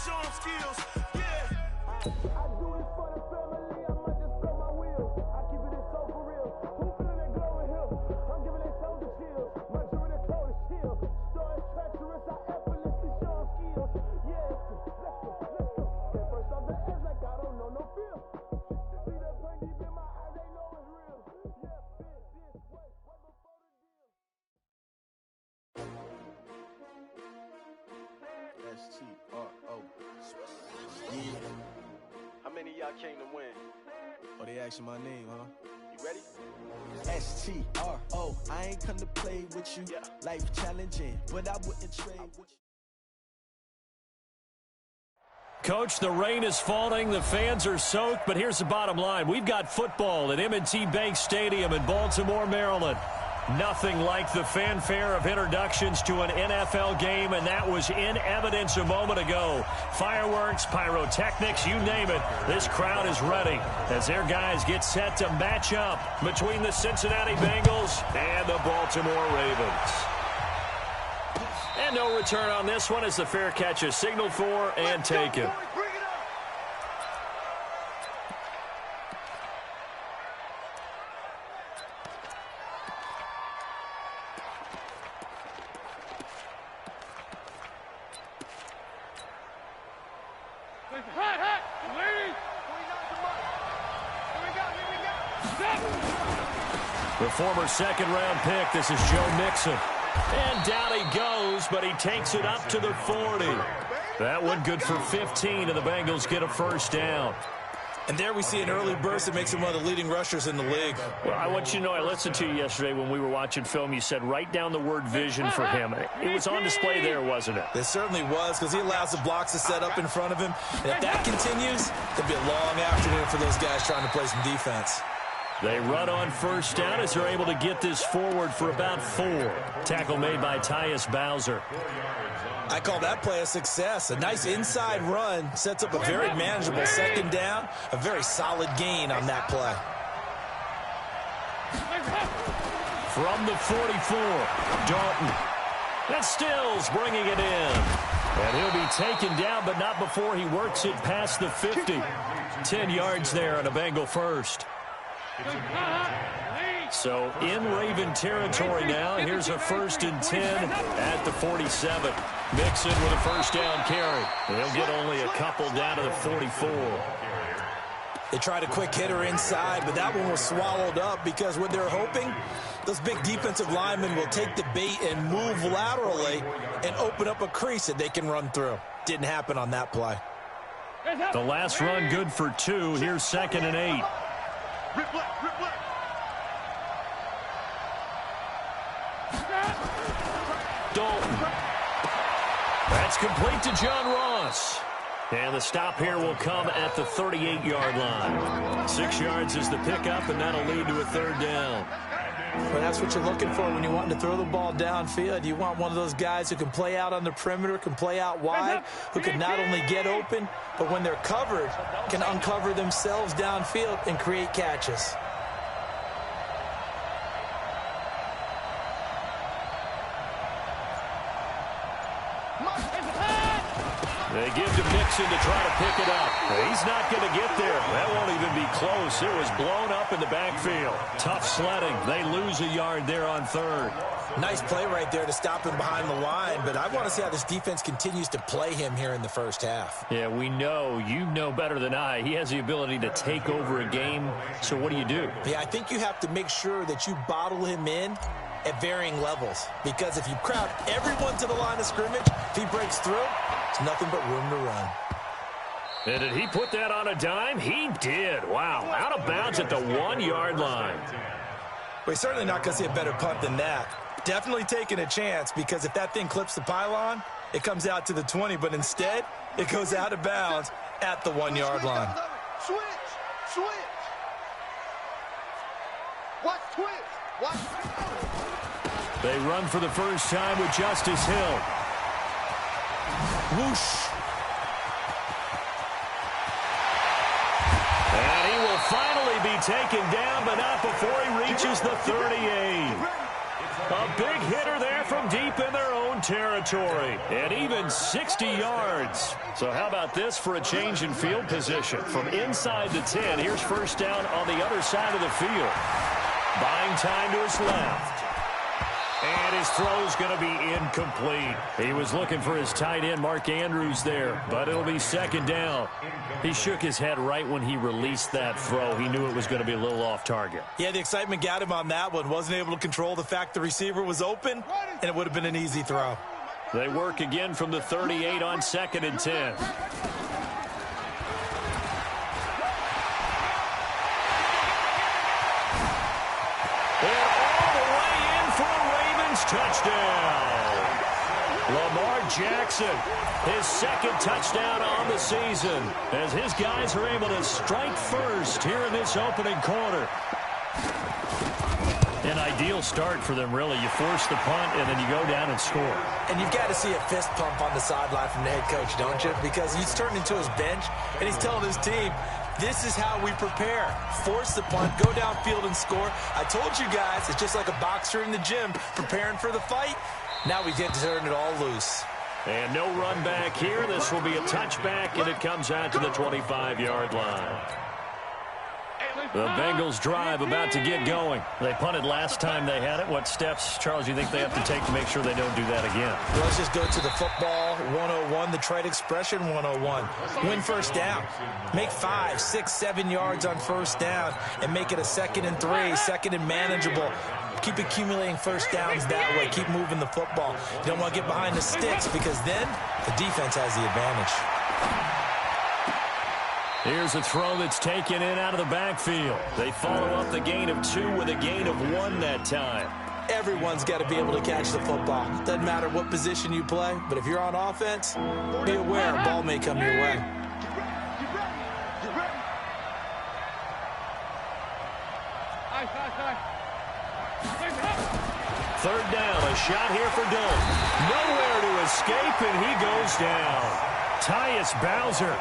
show them skills. Yeah. I do this for the family, I might just spell my wheels. I keep it in so for real. Who feeling that glow in here? I'm giving that soldier chills. My jewelry that cold is chill. Story is treacherous, I effortlessly show them skills. Yeah, let's go. Get first off the edge like I don't know no feel. See that pain deep in my eyes, they know it's real. Yeah, this way, right before the deal. STRO. Yeah. How many of y'all came to win? Oh, they asking my name, huh? You ready? STRO. I ain't come to play with you. Yeah. Life challenging, but I wouldn't trade with you. Coach, the rain is falling, the fans are soaked, but here's the bottom line. We've got football at M&T Bank Stadium in Baltimore, Maryland. Nothing like the fanfare of introductions to an NFL game, and that was in evidence a moment ago. Fireworks, pyrotechnics, you name it. This crowd is ready as their guys get set to match up between the Cincinnati Bengals and the Baltimore Ravens. And no return on this one as the fair catch is signaled for and taken. The former second-round pick, this is Joe Mixon. And down he goes, but he takes it up to the 40. That one good for 15, and the Bengals get a first down. And there we see an early burst that makes him one of the leading rushers in the league. Well, I want you to know, I listened to you yesterday when we were watching film. You said write down the word vision for him. It was on display there, wasn't it? It certainly was, because he allows the blocks to set up in front of him. And if that continues, it'll be a long afternoon for those guys trying to play some defense. They run on first down as they're able to get this forward for about 4. Tackle made by Tyus Bowser. I call that play a success. A nice inside run sets up a very manageable second down. A very solid gain on that play. From the 44, Dalton. That's Stills bringing it in. And he'll be taken down, but not before he works it past the 50. 10 yards there on a Bengal first. So in Raven territory now. Here's a 1st and 10 at the 47. Mixon with a first down carry. They'll get only a couple down to the 44. They tried a quick hitter inside, but that one was swallowed up because what they're hoping, those big defensive linemen will take the bait and move laterally and open up a crease that they can run through. Didn't happen on that play. The last run good for 2. Here's 2nd and 8. Dalton. That's complete to John Ross. And the stop here will come at the 38-yard line. 6 yards is the pickup, and that'll lead to a 3rd down. Well, that's what you're looking for when you want to throw the ball downfield. You want one of those guys who can play out on the perimeter, can play out wide, who can not only get open, but when they're covered, can uncover themselves downfield and create catches. They give to Mixon to try to pick it up. He's not going to get there. That won't even be close. It was blown up in the backfield. Tough sledding. They lose a yard there on 3rd. Nice play right there to stop him behind the line, but I want to see how this defense continues to play him here in the first half. Yeah, we know. You know better than I. He has the ability to take over a game. So what do? Yeah, I think you have to make sure that you bottle him in at varying levels, because if you crowd everyone to the line of scrimmage, if he breaks through, it's nothing but room to run. And did he put that on a dime? He did. Wow. Out of bounds at the 1-yard line. We're certainly not going to see a better punt than that. Definitely taking a chance, because if that thing clips the pylon, it comes out to the 20, but instead, it goes out of bounds at the 1-yard line. Switch. What switch? They run for the first time with Justice Hill. Whoosh. And he will finally be taken down, but not before he reaches the 38. A big hitter there from deep in their own territory. And even 60 yards. So how about this for a change in field position? From inside the 10, here's first down on the other side of the field. Buying time to his left. And his throw's going to be incomplete. He was looking for his tight end, Mark Andrews, there, but it'll be second down. He shook his head right when he released that throw. He knew it was going to be a little off target. Yeah, the excitement got him on that one. Wasn't able to control the fact the receiver was open, and it would have been an easy throw. They work again from the 38 on 2nd and 10. And all the way in for a Ravens touchdown. Lamar Jackson, his second touchdown on the season, as his guys are able to strike first here in this opening quarter. An ideal start for them, really. You force the punt, and then you go down and score. And you've got to see a fist pump on the sideline from the head coach, don't you? Because he's turned into his bench, and he's telling his team, this is how we prepare. Force the punt, go downfield and score. I told you guys, it's just like a boxer in the gym preparing for the fight. Now we get to turn it all loose. And no run back here. This will be a touchback, and it comes out to the 25-yard line. The Bengals drive about to get going. They punted last time they had it. What steps, Charles, do you think they have to take to make sure they don't do that again? Well, let's just go to the football 101, the trade expression 101. Win first down. Make 5, 6, 7 yards on first down and make it a 2nd and 3, 2nd and manageable. Keep accumulating first downs that way. Keep moving the football. You don't want to get behind the sticks because then the defense has the advantage. Here's a throw that's taken in out of the backfield. They follow up the gain of 2 with a gain of 1 that time. Everyone's got to be able to catch the football. Doesn't matter what position you play, but if you're on offense, be aware a ball may come your way. Third down, a shot here for Dole. Nowhere to escape, and he goes down. Tyus Bowser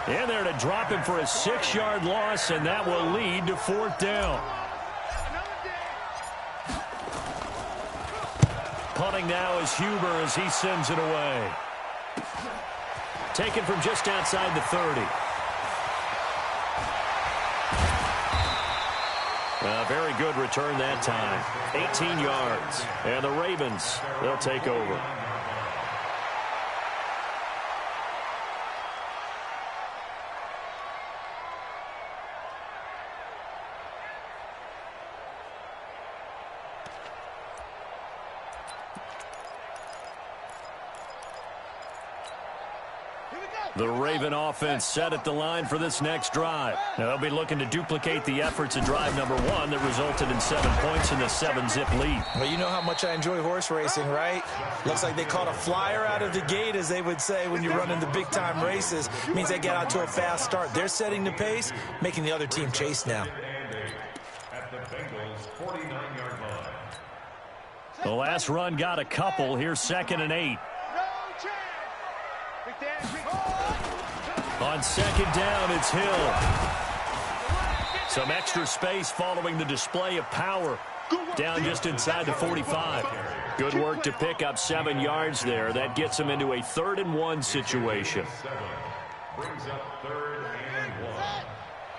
in there to drop him for a 6-yard loss, and that will lead to 4th down. Punting now is Huber as he sends it away. Taken from just outside the 30. A very good return that time. 18 yards. And the Ravens, they'll take over. The Raven offense set at the line for this next drive. Now they'll be looking to duplicate the efforts of drive number 1 that resulted in 7 points in the 7-zip lead. Well, you know how much I enjoy horse racing, right? Looks like they caught a flyer out of the gate, as they would say when you run into big-time races. It means they get out to a fast start. They're setting the pace, making the other team chase now. The last run got a couple. Here's 2nd and 8. On 2nd down, it's Hill. Some extra space following the display of power. Down just inside the 45. Good work to pick up 7 yards there. That gets him into a 3rd and 1 situation. Brings up 3rd and 1.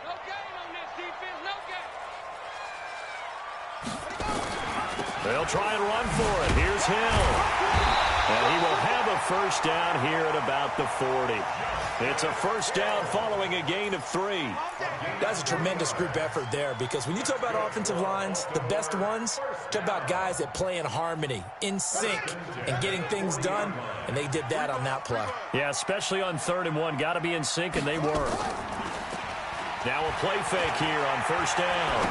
No gain on this defense, no gain. They'll try and run for it. Here's Hill. And he will have a first down here at about the 40. It's a first down following a gain of 3. That's a tremendous group effort there, because when you talk about offensive lines, the best ones, talk about guys that play in harmony, in sync, and getting things done, and they did that on that play. Yeah, especially on 3rd and 1. Got to be in sync, and they were. Now a play fake here on first down.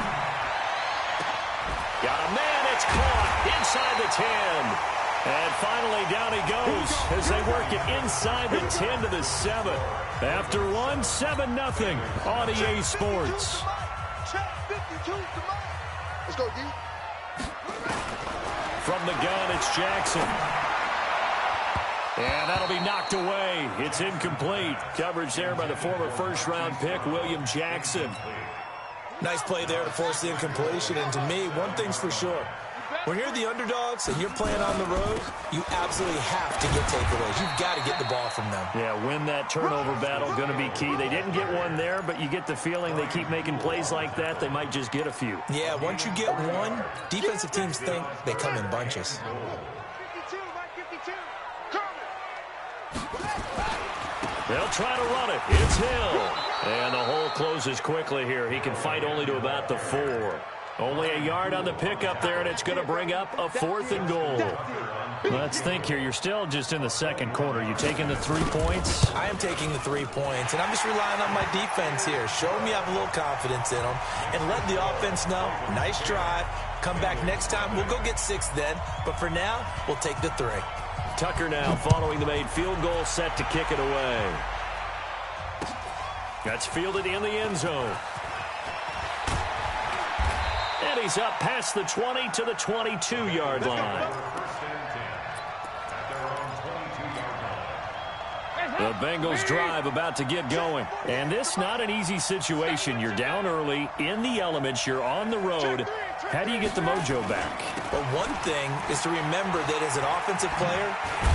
Got a man, it's caught inside the 10. And finally, down he goes as they work it inside the 10 to the 7. After 7-0 on EA Sports. Let's go, D. From the gun, it's Jackson. And that'll be knocked away. It's incomplete. Coverage there by the former first-round pick, William Jackson. Nice play there to force the incompletion. And to me, one thing's for sure. When you're the underdogs and you're playing on the road, you absolutely have to get takeaways. You've got to get the ball from them. Yeah, win that turnover battle, going to be key. They didn't get one there, but you get the feeling they keep making plays like that, they might just get a few. Yeah, once you get one, defensive teams think they come in bunches. 52, Mike 52. They'll try to run it. It's Hill. And the hole closes quickly here. He can fight only to about the 4. Only a yard on the pickup there, and it's going to bring up a 4th and goal. Let's think here. You're still just in the second quarter. You taking the 3 points? I am taking the 3 points, and I'm just relying on my defense here. Show me I have a little confidence in them, and let the offense know, nice drive. Come back next time. We'll go get 6 then, but for now, we'll take the 3. Tucker now following the made field goal, set to kick it away. That's fielded in the end zone. And he's up past the 20 to the 22-yard line. The Bengals drive about to get going. And this not an easy situation. You're down early, in the elements, you're on the road. How do you get the mojo back? Well, one thing is to remember that as an offensive player,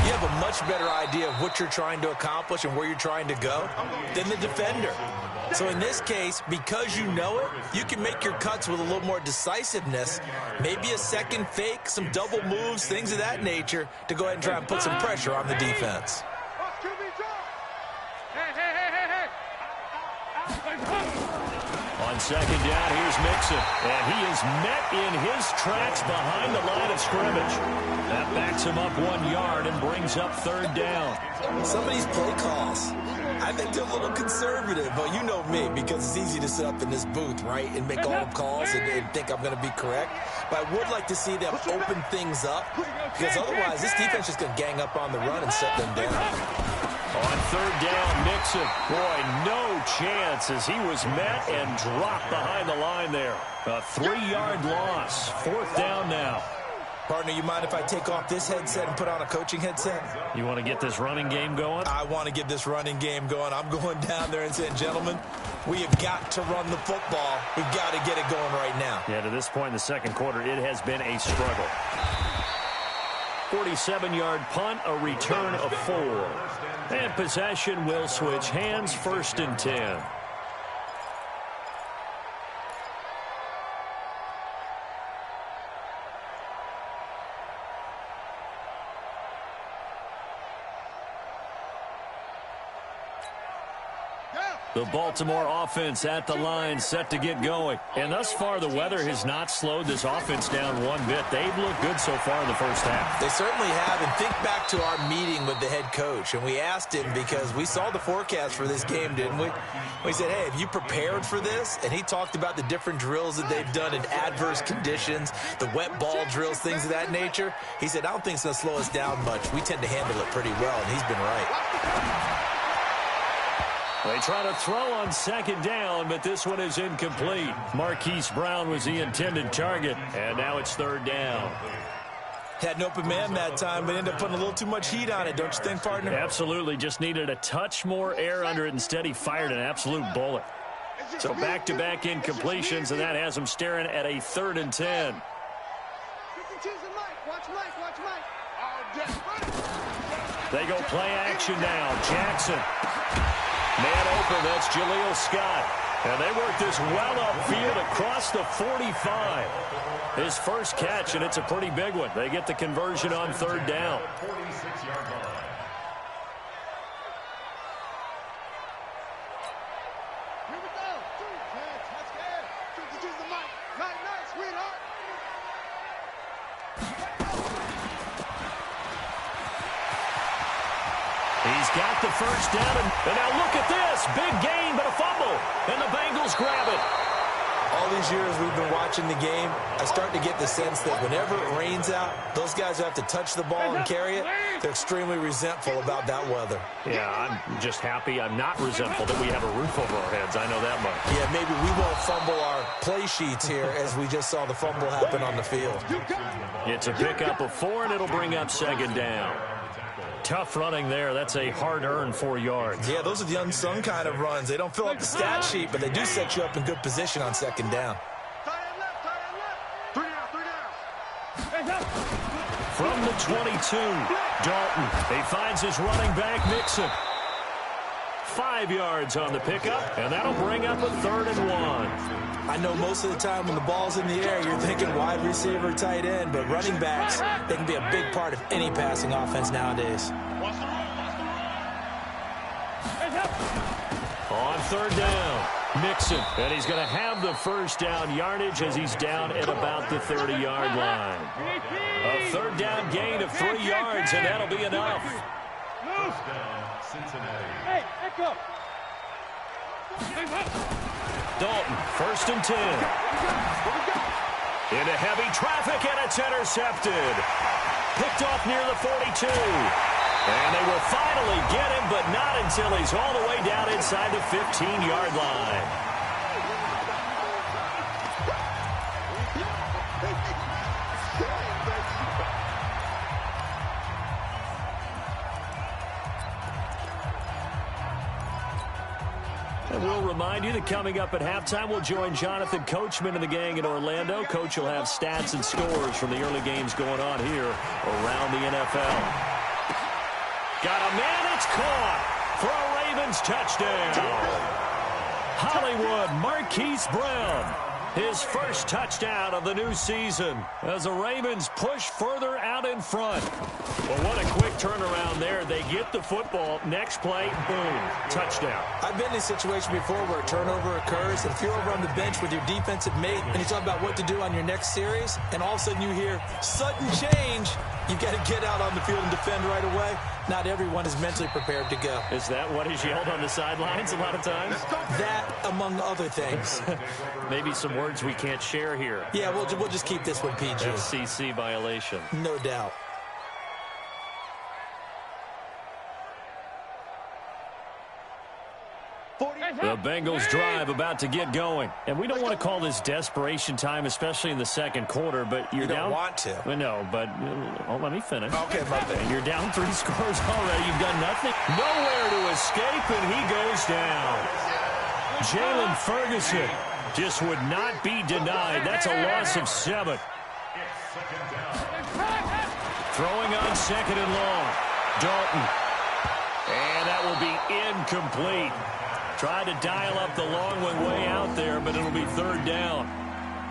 you have a much better idea of what you're trying to accomplish and where you're trying to go than the defender. So in this case, because you know it, you can make your cuts with a little more decisiveness, maybe a second fake, some double moves, things of that nature, to go ahead and try and put some pressure on the defense. On second down, here's Mixon. And he is met in his tracks behind the line of scrimmage. That backs him up 1 yard and brings up 3rd down. Some of these play calls, I think they're a little conservative. But you know me, because it's easy to sit up in this booth, right, and make all calls and think I'm going to be correct. But I would like to see them open things up, because otherwise this defense is going to gang up on the run and set them down. On 3rd down, Mixon. Boy, no chance as he was met and dropped behind the line there. A 3-yard loss. 4th down now. Partner, you mind if I take off this headset and put on a coaching headset? You want to get this running game going? I want to get this running game going. I'm going down there and saying, gentlemen, we have got to run the football. We've got to get it going right now. Yeah, to this point in the second quarter, it has been a struggle. 47-yard punt, a return of 4. And possession will switch hands, 1st and 10. The Baltimore offense at the line, set to get going. And thus far, the weather has not slowed this offense down one bit. They've looked good so far in the first half. They certainly have. And think back to our meeting with the head coach. And we asked him, because we saw the forecast for this game, didn't we? We said, hey, have you prepared for this? And he talked about the different drills that they've done in adverse conditions, the wet ball drills, things of that nature. He said, I don't think it's going to slow us down much. We tend to handle it pretty well, and he's been right. They try to throw on second down, but this one is incomplete. Marquise Brown was the intended target, and now it's 3rd down. Had an open man that time, but ended up putting a little too much heat on it, don't you think, partner? Absolutely. Just needed a touch more air under it. Instead, he fired an absolute bullet. So back-to-back incompletions, and that has him staring at a 3rd and 10. They go play action now. Jackson. Man open, that's Jaleel Scott. And they work this well upfield across the 45. His first catch, and it's a pretty big one. They get the conversion on 3rd down. Here we go. Touchdown. Nice, sweetheart. He's got the first down, and now look at this. Big gain, but a fumble, and the Bengals grab it. All these years we've been watching the game, I start to get the sense that whenever it rains out, those guys who have to touch the ball and carry it, they're extremely resentful about that weather. Yeah, I'm just happy I'm not resentful that we have a roof over our heads. I know that much. Yeah, maybe we won't fumble our play sheets here as we just saw the fumble happen on the field. It's a pickup of 4, and it'll bring up 2nd down. Tough running there. That's a hard-earned 4 yards. Yeah, those are the unsung kind of runs. They don't fill up the stat sheet, but they do set you up in good position on 2nd down. Tight end left. 3 down. From the 22, Dalton. He finds his running back, Mixon. 5 yards on the pickup, and that'll bring up a 3rd and 1. I know most of the time when the ball's in the air, you're thinking wide receiver, tight end, but running backs, they can be a big part of any passing offense nowadays. On 3rd down, Mixon, and he's going to have the first down yardage as he's down at about the 30-yard line. A 3rd down gain of 3 yards, and that'll be enough. Hey, echo. Dalton, 1st and 10. Into heavy traffic, and it's intercepted. Picked off near the 42. And they will finally get him, but not until he's all the way down inside the 15-yard line. And we'll remind you that coming up at halftime, we'll join Jonathan Coachman and the gang in Orlando. Coach will have stats and scores from the early games going on here around the NFL. Got a man, it's caught for a Ravens touchdown. Hollywood Marquise Brown, his first touchdown of the new season as the Ravens push further out in front. Well, what a quick turnaround there. They get the football. Next play, boom, touchdown. I've been in a situation before where a turnover occurs, and if you're over on the bench with your defensive mate and you talk about what to do on your next series, and all of a sudden you hear sudden change, you've got to get out on the field and defend right away. Not everyone is mentally prepared to go. Is that what is yelled on the sidelines a lot of times? That, among other things. Maybe some words we can't share here. Yeah, we'll just keep this one PG. FCC violation. No doubt. The Bengals drive about to get going. And we don't want to call this desperation time, especially in the second quarter, but you're down. You don't want to. Well, no, but let me finish. Okay, my bad. You're down 3 scores already. You've done nothing. Nowhere to escape, and he goes down. Jalen Ferguson just would not be denied. That's a loss of 7. Throwing on 2nd and long. Dalton. And that will be incomplete. Tried to dial up the long one way out there, but it'll be 3rd down.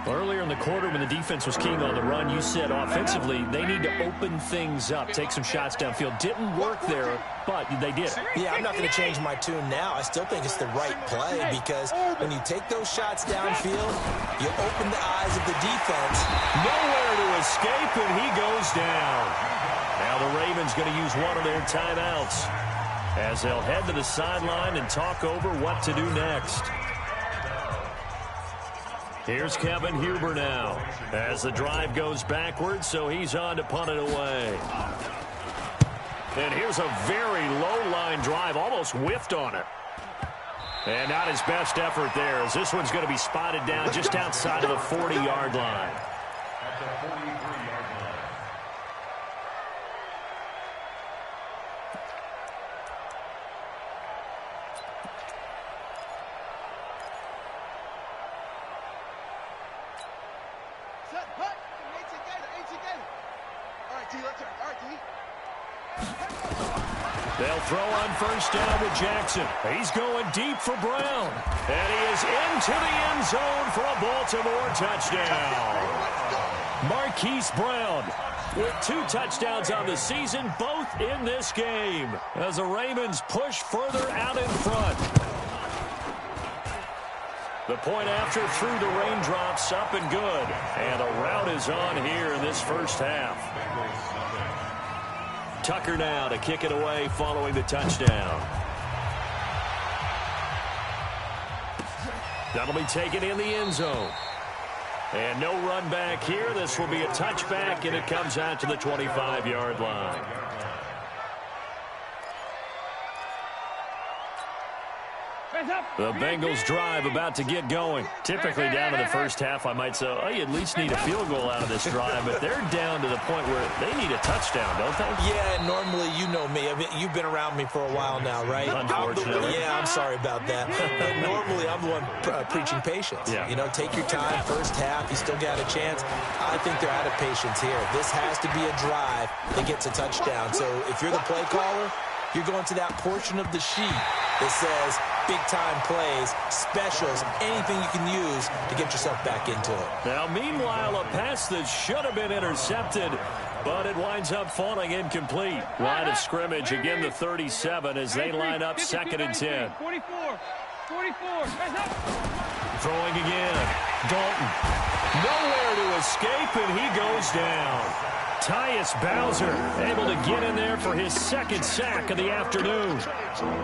Earlier in the quarter when the defense was keying on the run, you said offensively they need to open things up, take some shots downfield. Didn't work there, but they did it. Yeah, I'm not going to change my tune now. I still think it's the right play because when you take those shots downfield, you open the eyes of the defense. Nowhere to escape, and he goes down. Now the Ravens going to use one of their timeouts as they'll head to the sideline and talk over what to do next. Here's Kevin Huber now as the drive goes backwards, so he's on to punt it away. And here's a very low-line drive, almost whiffed on it. And not his best effort there, as this one's going to be spotted down just outside of the 40-yard line. They'll throw on 1st down with Jackson. He's going deep for Brown. And he is into the end zone for a Baltimore touchdown. Marquise Brown with 2 touchdowns on the season, both in this game, as the Ravens push further out in front. The point after through the raindrops, up and good. And a rout is on here in this first half. Tucker now to kick it away following the touchdown. That'll be taken in the end zone. And no run back here. This will be a touchback, and it comes out to the 25-yard line. The Bengals drive about to get going. Typically down to the first half, I might say, oh, you at least need a field goal out of this drive, but they're down to the point where they need a touchdown, don't they? Yeah, and normally you know me. I mean, you've been around me for a while now, right? Unfortunately. I'm sorry about that. But normally I'm the one preaching patience. Yeah. You know, take your time, first half, you still got a chance. I think they're out of patience here. This has to be a drive that gets a touchdown. So if you're the play caller, you're going to that portion of the sheet that says big-time plays, specials, anything you can use to get yourself back into it. Now, meanwhile, a pass that should have been intercepted, but it winds up falling incomplete. Line of scrimmage, again the 37 as they line up 2nd and 10. 44. Throwing again. Dalton. Nowhere to escape, and he goes down. Tyus Bowser able to get in there for his 2nd sack of the afternoon.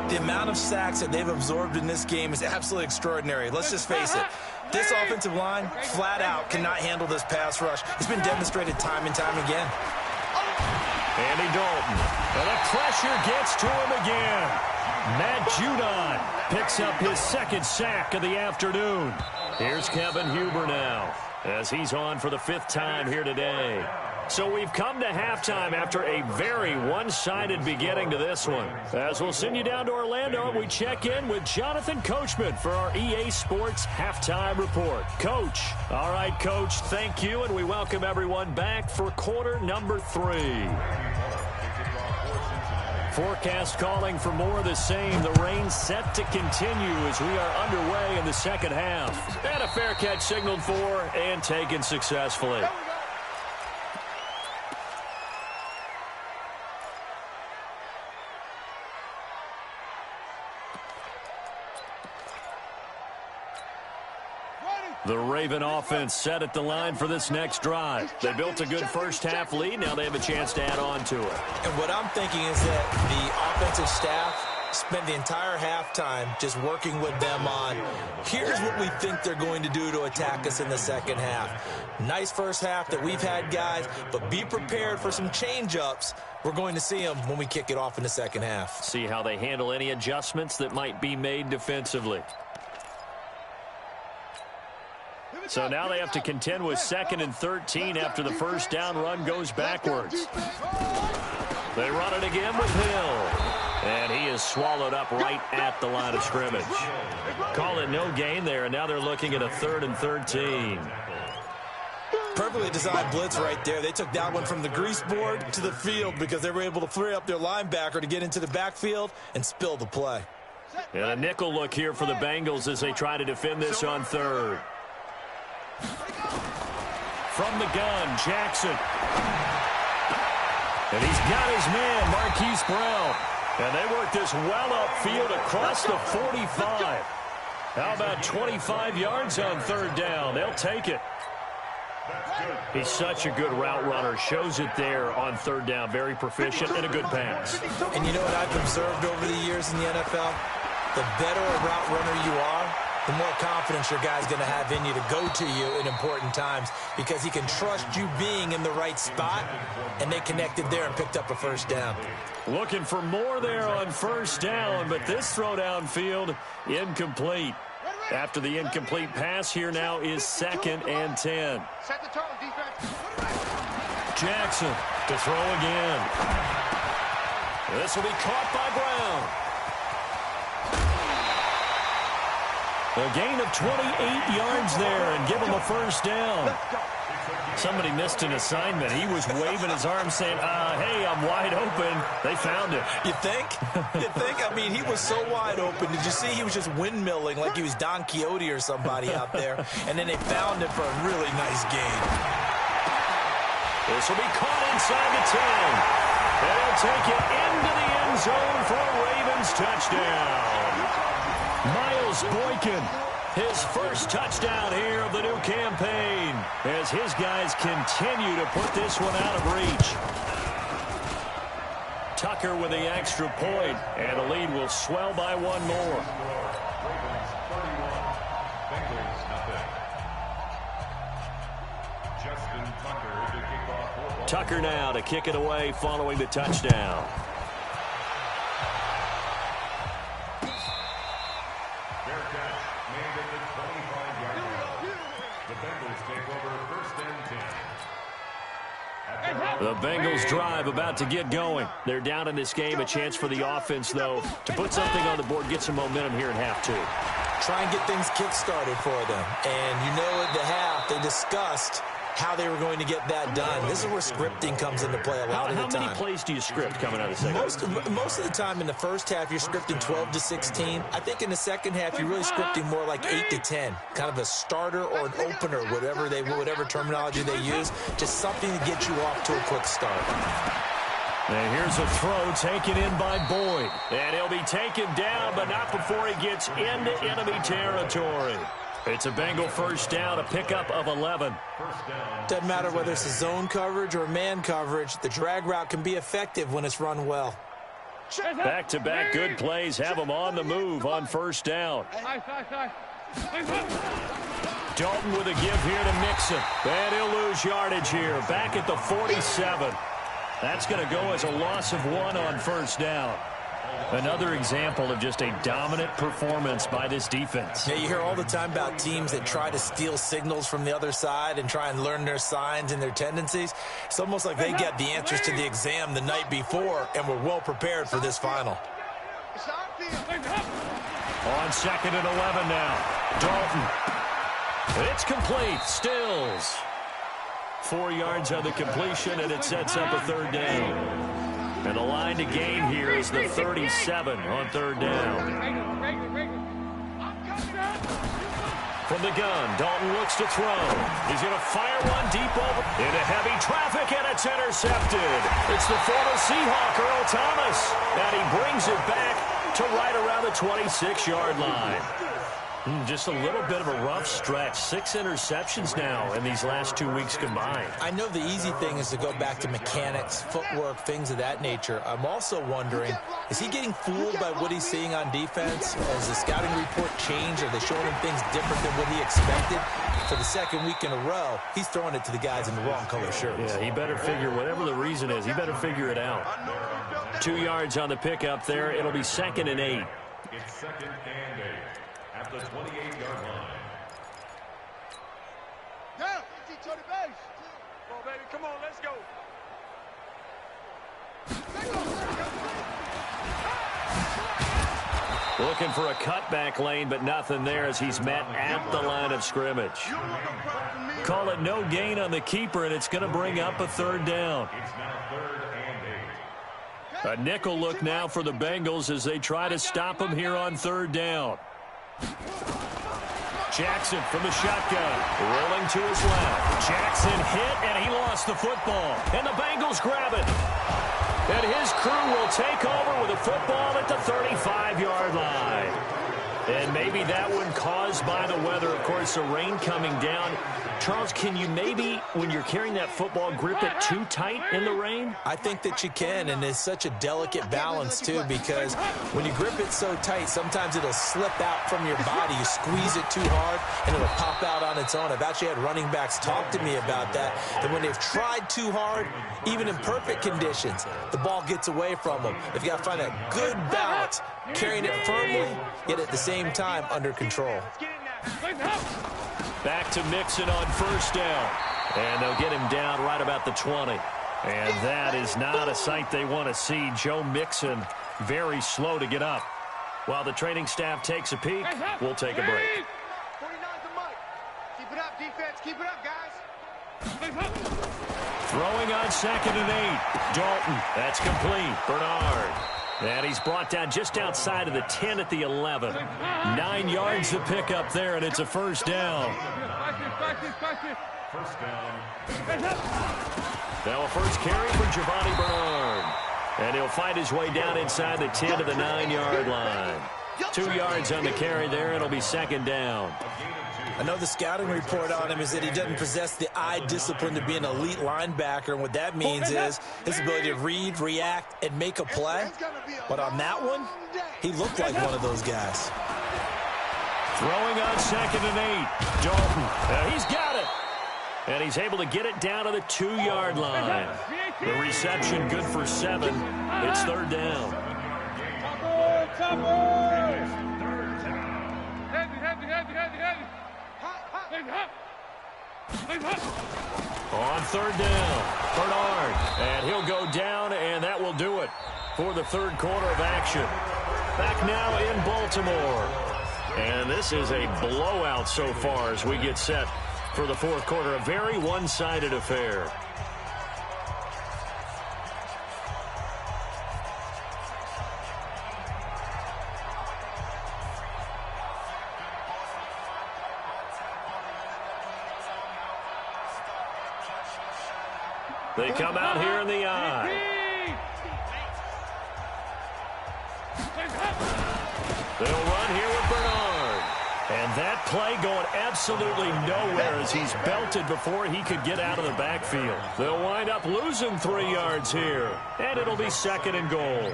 The amount of sacks that they've absorbed in this game is absolutely extraordinary. Let's just face it. This offensive line, flat out, cannot handle this pass rush. It's been demonstrated time and time again. Andy Dalton. And the pressure gets to him again. Matt Judon picks up his 2nd sack of the afternoon. Here's Kevin Huber now as he's on for the 5th time here today. So we've come to halftime after a very one-sided beginning to this one. As we'll send you down to Orlando, we check in with Jonathan Coachman for our EA Sports Halftime Report. Coach. All right, Coach, thank you, and we welcome everyone back for quarter number 3. Forecast calling for more of the same. The rain set to continue as we are underway in the 2nd half. And a fair catch signaled for and taken successfully. The Raven offense set at the line for this next drive. They built a good first half lead. Now they have a chance to add on to it. And what I'm thinking is that the offensive staff spent the entire halftime just working with them on, here's what we think they're going to do to attack us in the 2nd half. Nice first half that we've had, guys, but be prepared for some change-ups. We're going to see them when we kick it off in the 2nd half. See how they handle any adjustments that might be made defensively. So now they have to contend with 2nd and 13 after the first down run goes backwards. They run it again with Hill. And he is swallowed up right at the line of scrimmage. Call it no gain there, and now they're looking at a 3rd and 13. Perfectly designed blitz right there. They took that one from the grease board to the field because they were able to free up their linebacker to get into the backfield and spill the play. And a nickel look here for the Bengals as they try to defend this on 3rd. From the gun, Jackson. And he's got his man, Marquise Brown. And they work this well upfield across the 45. How about 25 yards on 3rd down? They'll take it. He's such a good route runner. Shows it there on 3rd down. Very proficient and a good pass. And you know what I've observed over the years in the NFL? The better a route runner you are, the more confidence your guy's going to have in you to go to you in important times because he can trust you being in the right spot, and they connected there and picked up a 1st down. Looking for more there on 1st down, but this throw downfield incomplete. After the incomplete pass, here now is 2nd and 10. Set the tone, defense. Jackson to throw again. This will be caught by Brown. A gain of 28 yards there and give him a 1st down. Somebody missed an assignment. He was waving his arms saying, hey, I'm wide open. They found it. You think? You think? I mean, he was so wide open. Did you see he was just windmilling like he was Don Quixote or somebody out there? And then they found him for a really nice gain. This will be caught inside the 10. They'll take it into the end zone for a Ravens touchdown. Miles Boykin, his 1st touchdown here of the new campaign as his guys continue to put this one out of reach. Tucker with the extra point, and the lead will swell by 1 more. Tucker now to kick it away following the touchdown. The Bengals drive about to get going. They're down in this game. A chance for the offense, though, to put something on the board, get some momentum here in half two. Try and get things kick-started for them. And you know at the half, they discussed how they were going to get that done. This is where scripting comes into play a lot of the time. How many plays do you script coming out of the second? Most of the time in the first half, you're scripting 12 to 16. I think in the second half, you're really scripting more like 8 to 10. Kind of a starter or an opener, whatever terminology they use. Just something to get you off to a quick start. And here's a throw taken in by Boyd. And he'll be taken down, but not before he gets into enemy territory. It's a Bengal first down, a pickup of 11. Doesn't matter whether it's a zone coverage or man coverage, the drag route can be effective when it's run well. Back-to-back good plays have them on the move on first down. Dalton with a give here to Mixon. And he'll lose yardage here, back at the 47. That's going to go as a loss of 1 on first down. Another example of just a dominant performance by this defense. Yeah, you hear all the time about teams that try to steal signals from the other side and try and learn their signs and their tendencies. It's almost like they get the answers to the exam the night before and were well prepared for this final. On second and 11 now. Dalton. It's complete. Stills. 4 yards on the completion, and it sets up a third down. And the line to gain here is the 37 on third down. From the gun, Dalton looks to throw. He's going to fire one deep over into heavy traffic, and it's intercepted. It's the former Seahawk, Earl Thomas, and he brings it back to right around the 26-yard line. Just a little bit of a rough stretch. 6 interceptions now in these last 2 weeks combined. I know the easy thing is to go back to mechanics, footwork, things of that nature. I'm also wondering, is he getting fooled by what he's seeing on defense? Has the scouting report changed? Are they showing him things different than what he expected? For the second week in a row, he's throwing it to the guys in the wrong color shirts. Yeah, he better figure, whatever the reason is, he better figure it out. 2 yards on the pickup there. It'll be second and 8. It's second and 8. At the 28-yard line. Go! To the base. Come on, baby. Come on, let's go. Looking for a cutback lane, but nothing there as he's met at the line of scrimmage. Call it no gain on the keeper, and it's going to bring up a third down. It's now third and 8. A nickel look now for the Bengals as they try to stop him here on third down. Jackson from the shotgun, rolling to his left. Jackson hit, and he lost the football. And the Bengals grab it. And his crew will take over with a football at the 35-yard line. And maybe that one caused by the weather. Of course, the rain coming down. Charles, can you maybe, when you're carrying that football, grip it too tight in the rain? I think that you can, and it's such a delicate balance, too, because when you grip it so tight, sometimes it'll slip out from your body. You squeeze it too hard, and it'll pop out on its own. I've actually had running backs talk to me about that, and when they've tried too hard, even in perfect conditions, the ball gets away from them. They've got to find a good balance, carrying it firmly, yet at the same time under control. Back to Mixon on first down. And they'll get him down right about the 20. And that is not a sight they want to see. Joe Mixon very slow to get up. While the training staff takes a peek, we'll take a break. 49's a mic. Keep it up, defense. Keep it up, guys. Throwing on second and 8. Dalton. That's complete. Bernard. And he's brought down just outside of the 10 at the 11. 9 yards to pick up there, and it's a first down. First down. Now a first carry for Giovanni Bernard. And he'll find his way down inside the 10 to the 9-yard line. 2 yards on the carry there. It'll be second down. I know the scouting report on him is that he doesn't possess the eye discipline to be an elite linebacker, and what that means is his ability to read, react, and make a play. But on that one, he looked like one of those guys. Throwing on second and 8. Dalton. He's got it. And he's able to get it down to the 2-yard line. The reception good for 7. It's third down. Heavy. On third down, Bernard. And he'll go down, and that will do it for the third quarter of action. Back now in Baltimore. And this is a blowout so far as we get set for the fourth quarter. A very one-sided affair. They come out here in the eye. They'll run here with Bernard. And that play going absolutely nowhere as he's belted before he could get out of the backfield. They'll wind up losing 3 yards here. And it'll be second and goal. At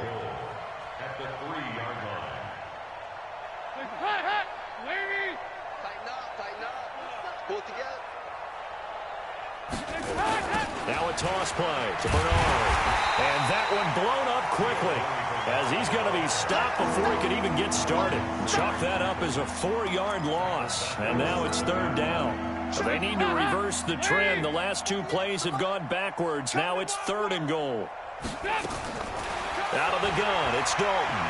the 3-yard line. Tighten up. Pull it together. Now a toss play to Bernard. And that one blown up quickly as he's going to be stopped before he can even get started. Chalk that up as a 4-yard loss. And now it's third down. So they need to reverse the trend. The last 2 plays have gone backwards. Now it's third and goal. Out of the gun, it's Dalton.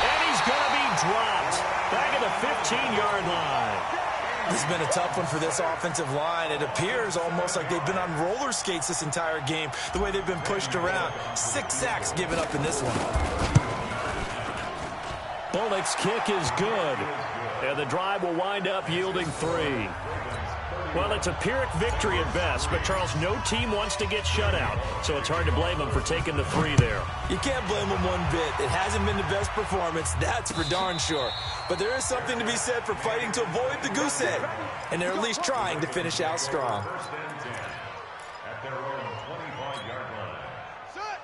And he's going to be dropped back at the 15-yard line. This has been a tough one for this offensive line. It appears almost like they've been on roller skates this entire game, the way they've been pushed around. 6 sacks given up in this one. Bullock's kick is good, and the drive will wind up yielding 3. Well, it's a Pyrrhic victory at best, but, Charles, no team wants to get shut out, so it's hard to blame them for taking the 3 there. You can't blame them one bit. It hasn't been the best performance, that's for darn sure. But there is something to be said for fighting to avoid the goose egg, and they're at least trying to finish out strong. At their own 25-yard line.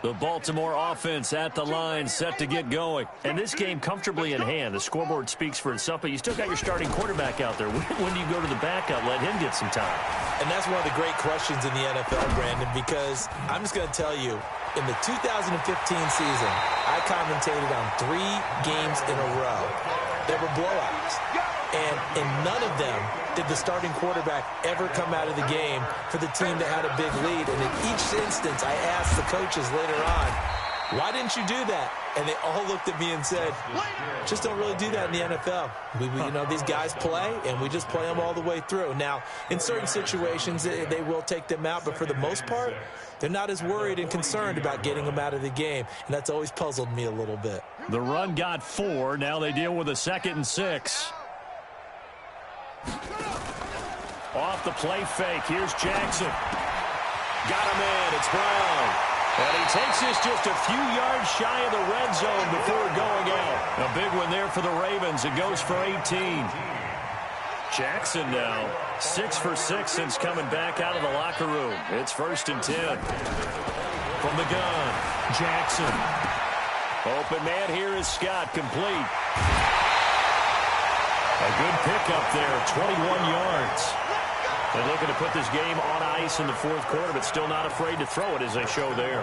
The Baltimore offense at the line, set to get going. And this game comfortably in hand. The scoreboard speaks for itself, but you still got your starting quarterback out there. When do you go to the backup, let him get some time? And that's one of the great questions in the NFL, Brandon, because I'm just going to tell you, in the 2015 season, I commentated on 3 games in a row. There were blowouts. And in none of them did the starting quarterback ever come out of the game for the team that had a big lead. And in each instance, I asked the coaches later on, why didn't you do that? And they all looked at me and said, just don't really do that in the NFL. You know, these guys play, and we just play them all the way through. Now, in certain situations, they will take them out, but for the most part, they're not as worried and concerned about getting them out of the game, and that's always puzzled me a little bit. The run got 4. Now they deal with a 2nd and 6. Off the play fake. Here's Jackson. Got him in. It's Brown. And he takes this just a few yards shy of the red zone before going out. A big one there for the Ravens. It goes for 18. Jackson now 6 for 6 since coming back out of the locker room. It's 1st and 10. From the gun, Jackson. Open man here is Scott, complete. A good pickup there, 21 yards. They're looking to put this game on ice in the fourth quarter, but still not afraid to throw it as they show there.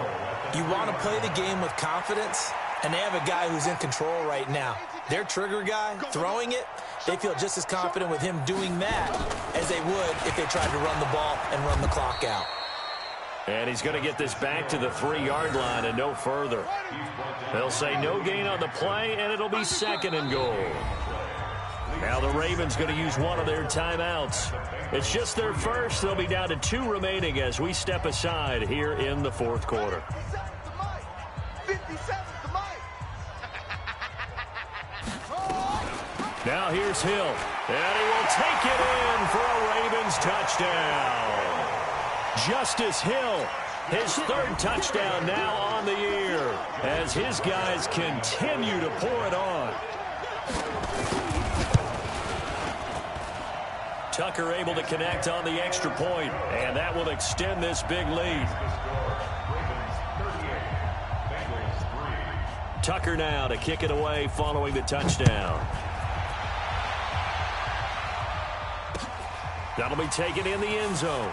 You want to play the game with confidence, and they have a guy who's in control right now. Their trigger guy, throwing it, they feel just as confident with him doing that as they would if they tried to run the ball and run the clock out. And he's going to get this back to the 3-yard line and no further. They'll say no gain on the play, and it'll be 2nd and goal. Now the Ravens going to use one of their timeouts. It's just their first. They'll be down to 2 remaining as we step aside here in the fourth quarter. 57 to Mike. Now here's Hill. And he will take it in for a Ravens touchdown. Justice Hill, his 3rd touchdown now on the year as his guys continue to pour it on. Tucker able to connect on the extra point, and that will extend this big lead. Tucker now to kick it away following the touchdown. That'll be taken in the end zone.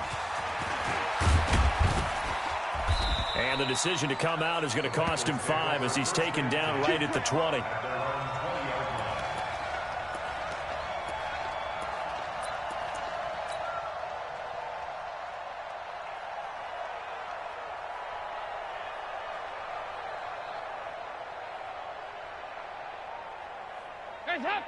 And the decision to come out is going to cost him 5 as he's taken down right at the 20.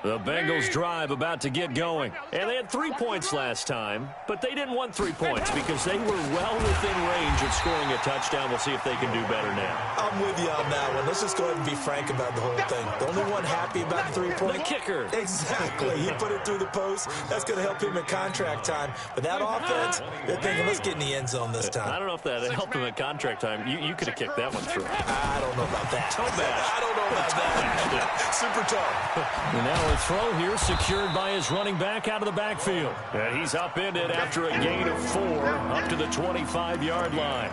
The Bengals drive about to get going. And they had 3 points last time, but they didn't want 3 points because they were well within range of scoring a touchdown. We'll see if they can do better now. I'm with you on that one. Let's just go ahead and be frank about the whole thing. The only one happy about the 3-point. The kicker. Exactly. He put it through the post. That's going to help him in contract time. But that offense, they're thinking, let's get in the end zone this time. I don't know if that helped him in contract time. You could have kicked that one through. I don't know about that. Toe bash. I don't know about that. Super toe. And now a throw here secured by his running back out of the backfield. And he's upended after a gain of 4 up to the 25-yard line.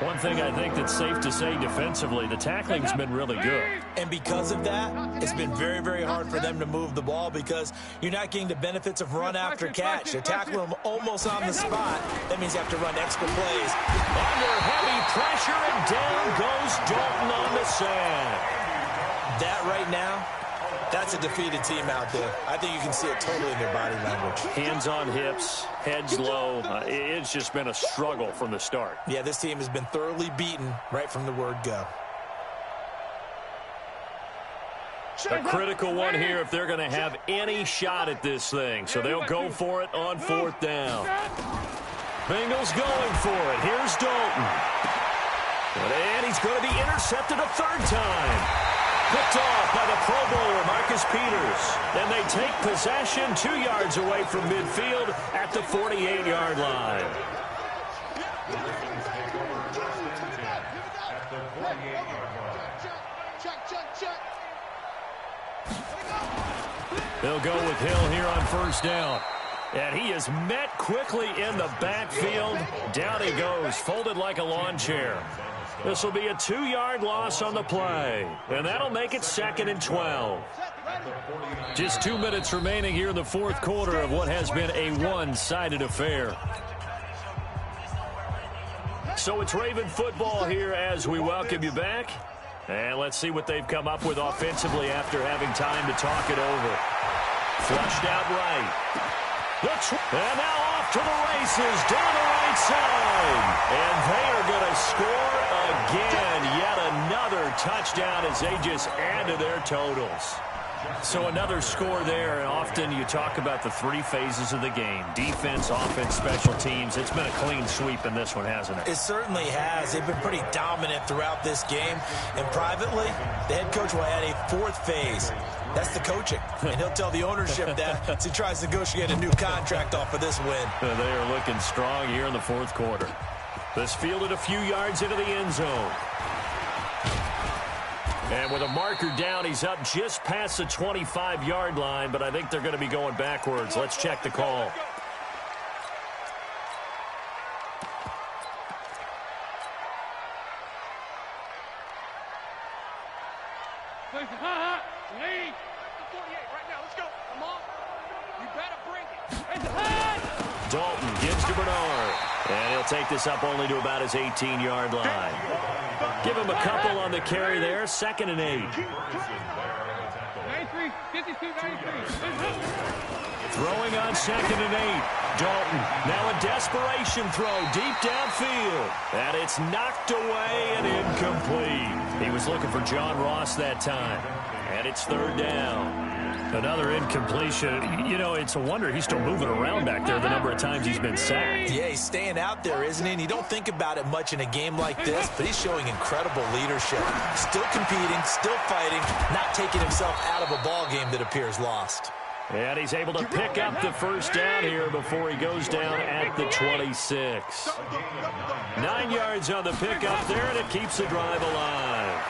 One thing I think that's safe to say defensively, the tackling's been really good. And because of that, it's been very, very hard for them to move the ball because you're not getting the benefits of run after catch. They're tackling them almost on the spot. That means you have to run extra plays. Under heavy pressure, and down goes Dalton on the sack. That right now, that's a defeated team out there. I think you can see it totally in their body language. Hands on hips, heads low. It's just been a struggle from the start. Yeah, this team has been thoroughly beaten right from the word go. A critical one here if they're going to have any shot at this thing. So they'll go for it on 4th down. Bengals going for it. Here's Dalton. And he's going to be intercepted a 3rd time. Picked off by the Pro Bowler, Marcus Peters. And they take possession 2 yards away from midfield at the 48-yard line. They'll go with Hill here on 1st down. And he is met quickly in the backfield. Down he goes, folded like a lawn chair. This will be a 2-yard loss on the play. And that'll make it 2nd and 12. Just 2 minutes remaining here in the 4th quarter of what has been a one-sided affair. So it's Raven football here as we welcome you back. And let's see what they've come up with offensively after having time to talk it over. Flushed out right. And now off to the races down the right side. And they are going to score again. Yet another touchdown as they just add to their totals. So another score there, and often you talk about the 3 phases of the game. Defense, offense, special teams. It's been a clean sweep in this one, hasn't it? It certainly has. They've been pretty dominant throughout this game. And privately, the head coach will add a 4th phase. That's the coaching. And he'll tell the ownership that as he tries to negotiate a new contract off of this win. They are looking strong here in the 4th quarter. This fielded a few yards into the end zone. And with a marker down, he's up just past the 25-yard line, but I think they're going to be going backwards. Let's check the call. Lead. 48 right now. Let's go. Come on. You better bring it. Dalton gives to Bernard. And he'll take this up only to about his 18-yard line. Give him a couple on the carry there. 2nd and 8. 93, 52, 93. Throwing on 2nd and 8. Dalton, now a desperation throw deep downfield. And it's knocked away and incomplete. He was looking for John Ross that time. And it's 3rd down. Another incompletion. You know, it's a wonder he's still moving around back there the number of times he's been sacked. Yeah, he's staying out there, isn't he? And you don't think about it much in a game like this, but he's showing incredible leadership. Still competing, still fighting, not taking himself out of a ball game that appears lost. And he's able to pick up the 1st down here before he goes down at the 26. 9 yards on the pickup there, and it keeps the drive alive.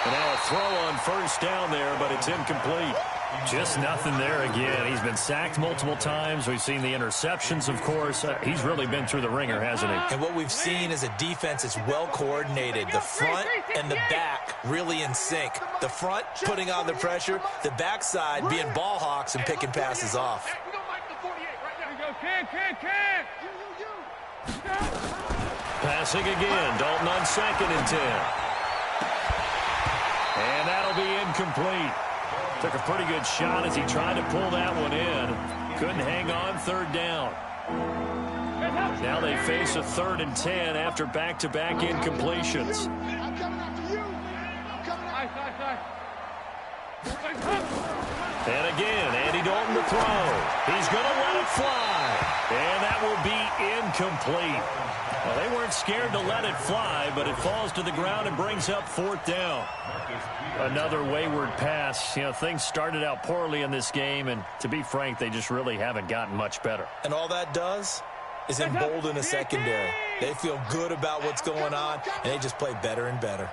And now a throw on 1st down there, but it's incomplete. Just nothing there again. He's been sacked multiple times. We've seen the interceptions, of course. He's really been through the ringer, hasn't he? And what we've seen is a defense that's well coordinated. The front and the back really in sync. The front putting on the pressure, the backside being ball hawks and picking passes off. Passing again. Dalton on 2nd and 10. And that'll be incomplete. Took a pretty good shot as he tried to pull that one in. Couldn't hang on. 3rd down. Now they face a 3rd and 10 after back-to-back incompletions. And again, Andy Dalton to throw. He's going to let it fly. And that will be incomplete. Well, they weren't scared to let it fly, but it falls to the ground and brings up 4th down. Another wayward pass. You know, things started out poorly in this game, and to be frank, they just really haven't gotten much better. And all that does is embolden the secondary. They feel good about what's going on, and they just play better and better.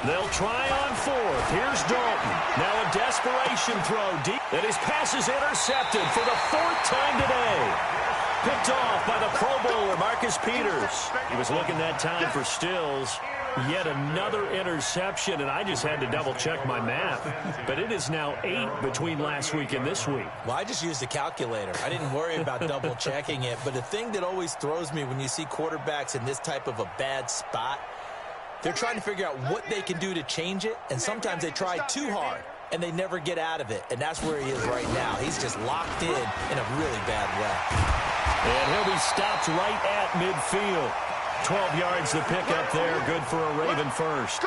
They'll try on 4th. Here's Dalton. Now a desperation throw deep. And his pass is intercepted for the 4th time today. Picked off by the Pro Bowler, Marcus Peters. He was looking that time for Stills. Yet another interception, and I just had to double-check my math. But it is now 8 between last week and this week. Well, I just used a calculator. I didn't worry about double-checking it. But the thing that always throws me when you see quarterbacks in this type of a bad spot, they're trying to figure out what they can do to change it, and sometimes they try too hard, and they never get out of it. And that's where he is right now. He's just locked in a really bad way. And he'll be stopped right at midfield. 12 yards to pick up there. Good for a Raven first.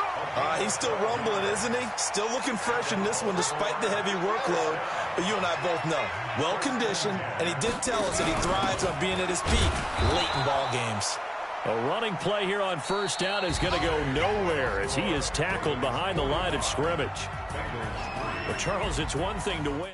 He's still rumbling, isn't he? Still looking fresh in this one despite the heavy workload. But you and I both know, well-conditioned, and he did tell us that he thrives on being at his peak late in ball games. A running play here on 1st down is going to go nowhere as he is tackled behind the line of scrimmage. But Charles, it's one thing to win.